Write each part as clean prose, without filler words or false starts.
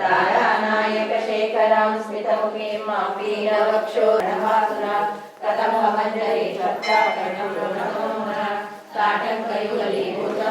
तारानायकशेखरां स्मितमुखीं मापीनवक्षोरणभासुरा कथममञ्जरी शब्दाकर्णं ताटङ्कयुगलीभूता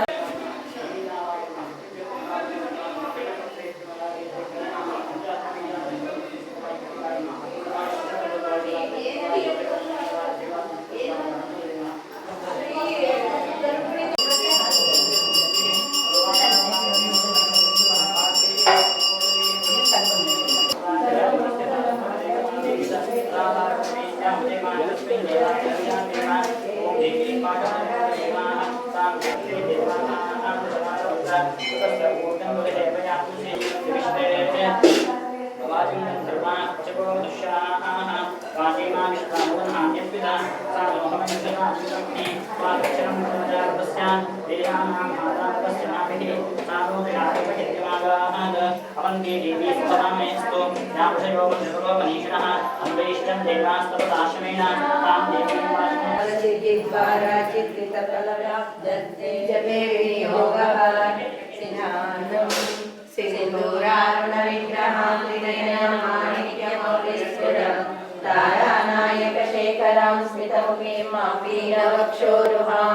तारानायकशेखरां स्मितमुखीं मापीनवक्षोरुहां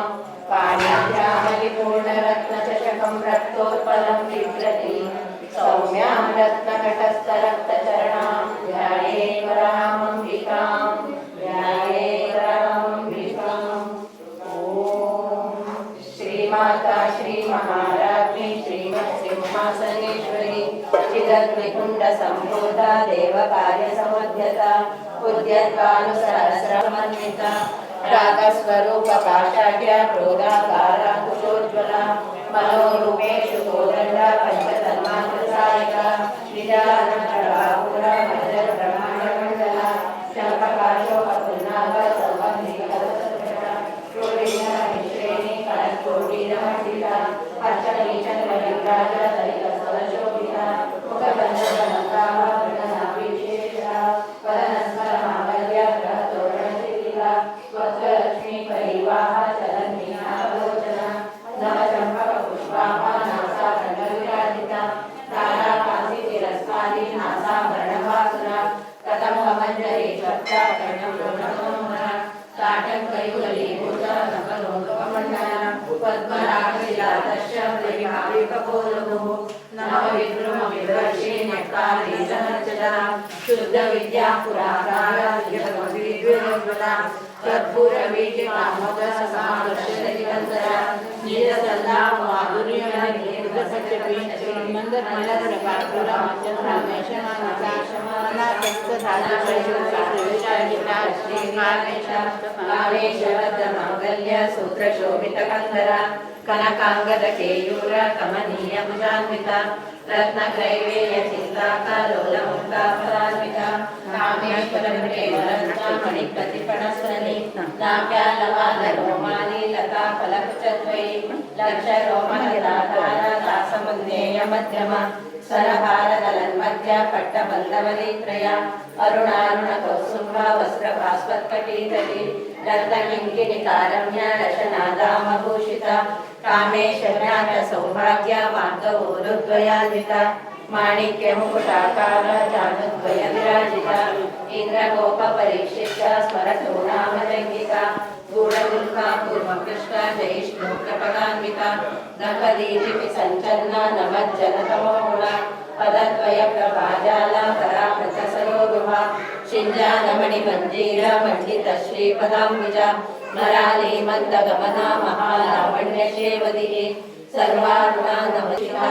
पाणिभ्यामलिपूर्णरत्नचषकं रक्तोत्पलं बिभ्रति सौम्यां रत्नकटस्थरक्तचरणां ध्यायेत्वरामम्बिकां ध्यायेत्वरामम्बिकाम्। ॐ श्रीमाता श्रीमहाराज्ञी श्रीमत्सिंहासनेश्वरी चिदग्निकुण्डसम्भूता देवकार्यसमुद्यता उद्यद्भानुसहस्रमन्विता रागस्वरूपपाषाढ्या क्रोधाकारा कुशोज्ज्वला मनोरूपेषु कोदण्डा पञ्चतन्मातृसायिका निजानप्रभापुरा मञ्जलब्रह्माण्डमण्डला शङ्खपाशोपपुन्नागा सौगन्धिकलसत्कटा श्रीश्रेणी कनकोटिनमण्डिता हर्षणीचन्द्रविराजा ललितसरशोभिता मुखबन्धनलङ्काः वृणनाभिशेषा वदनस्मरमावल्या ग्रहतोरणशिथिला स्वस्त्रलक्ष्मी परिवाह चलन्मीनालोचना नवचम्पकपुष्पाः नासाकण्डविराजिता ताराकान्तितिरस्कारि नासाभरणभासुरा कथममञ्जरी शब्दाकर्णपूर्णमोहना ताटङ्कयुगलीभूता नवलोकमण्डला पद्मरागशिलादश्य प्रेमाविकपोलभुः नवविद्रुमविवर्षे न्यक्कालीजनर्चना शुद्धविद्या पुराकारा जगद्विद्विरोज्ज्वला कर्पूरवीर्यकामोदसमादर्शनिरन्तरा कामेशवद्रमङ्गल्य सूत्रशोभितकन्दरा कनकाङ्गदकेयूर कमनीयभुजान्विता रत्नग्रैवेयचिन्ताकलोलमुक्ताफलान्विता कामेश्वरमणिप्रतिपणस्वनि नाप्यालवादरोमानि लताफलकुचद्वयी लक्षरोमहृदाकार दासमुन्नेयमध्यमा सरभारदलन्मध्य पट्टबन्धवलित्रया अरुणारुणकौसुम्भा वस्त्रभास्वत्कटीतटी रत्नकिङ्किणिकारम्या रशनादामभूषिता कामेशज्ञातसौभाग्या मार्गवोरुद्वयान्विता माणिक्यमुकुटाकार जानुद्वयविराजिता इन्द्रगोपपरीक्षिता स्मरतोणामजङ्गिका गूढदुर्गा पूर्वकृष्णा जयिष्णुप्रपदान्विता नखदीपिपि सञ्चन्ना नमज्जनतमोगुणा पदद्वयप्रभाजाला परामृतसरोरुहा शिञ्जानमणिमञ्जीरा मण्डितश्रीपदाम्बुजा मराली मन्दगमना महालावण्यशेवदिः सर्वारुणा नमशिखा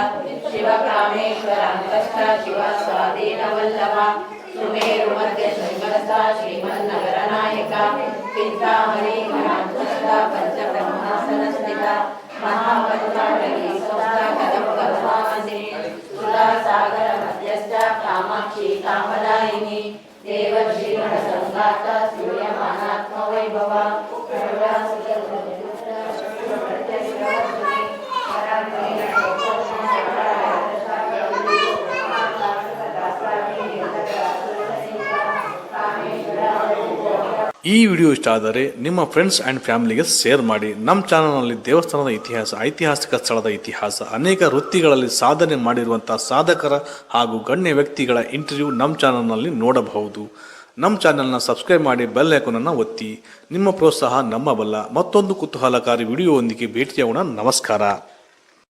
शिवकामेश्वराङ्कष्टा शिवा स्वाधीनवल्लभा सुमेरुमध्यशृङ्गस्था श्रीमन्नगरनायिका चिन्तामणि मरान्तस्था पञ्चब्रह्मासनस्थिता महापद्माटकी सौस्था कदम्बगर्भावसिनी सुधासागरमध्यस्था कामाक्षी कामदायिनी देवश्रीगणसङ्गाता स्तूयमानात्मवैभवा ಈ ವಿಡಿಯೋ ಇಷ್ಟ ಆದರೆ ನಿಮ್ಮ ಫ್ರೆಂಡ್ಸ್ ಆ್ಯಂಡ್ ಫ್ಯಾಮಿಲಿಗೆ ಶೇರ್ ಮಾಡಿ. ನಮ್ಮ ಚಾನಲ್ನಲ್ಲಿ ದೇವಸ್ಥಾನದ ಇತಿಹಾಸ, ಐತಿಹಾಸಿಕ ಸ್ಥಳದ ಇತಿಹಾಸ, ಅನೇಕ ವೃತ್ತಿಗಳಲ್ಲಿ ಸಾಧನೆ ಮಾಡಿರುವಂಥ ಸಾಧಕರ ಹಾಗೂ ಗಣ್ಯ ವ್ಯಕ್ತಿಗಳ ಇಂಟರ್ವ್ಯೂ ನಮ್ಮ ಚಾನಲ್ನಲ್ಲಿ ನೋಡಬಹುದು. ನಮ್ಮ ಚಾನಲ್ನ ಸಬ್ಸ್ಕ್ರೈಬ್ ಮಾಡಿ, ಬೆಲ್ ಐಕಾನನ್ನು ಒತ್ತಿ. ನಿಮ್ಮ ಪ್ರೋತ್ಸಾಹ ನಮ್ಮ ಬಲ. ಮತ್ತೊಂದು ಕುತೂಹಲಕಾರಿ ವಿಡಿಯೋವೊಂದಿಗೆ ಭೇಟಿಯಾಗೋಣ. ನಮಸ್ಕಾರ.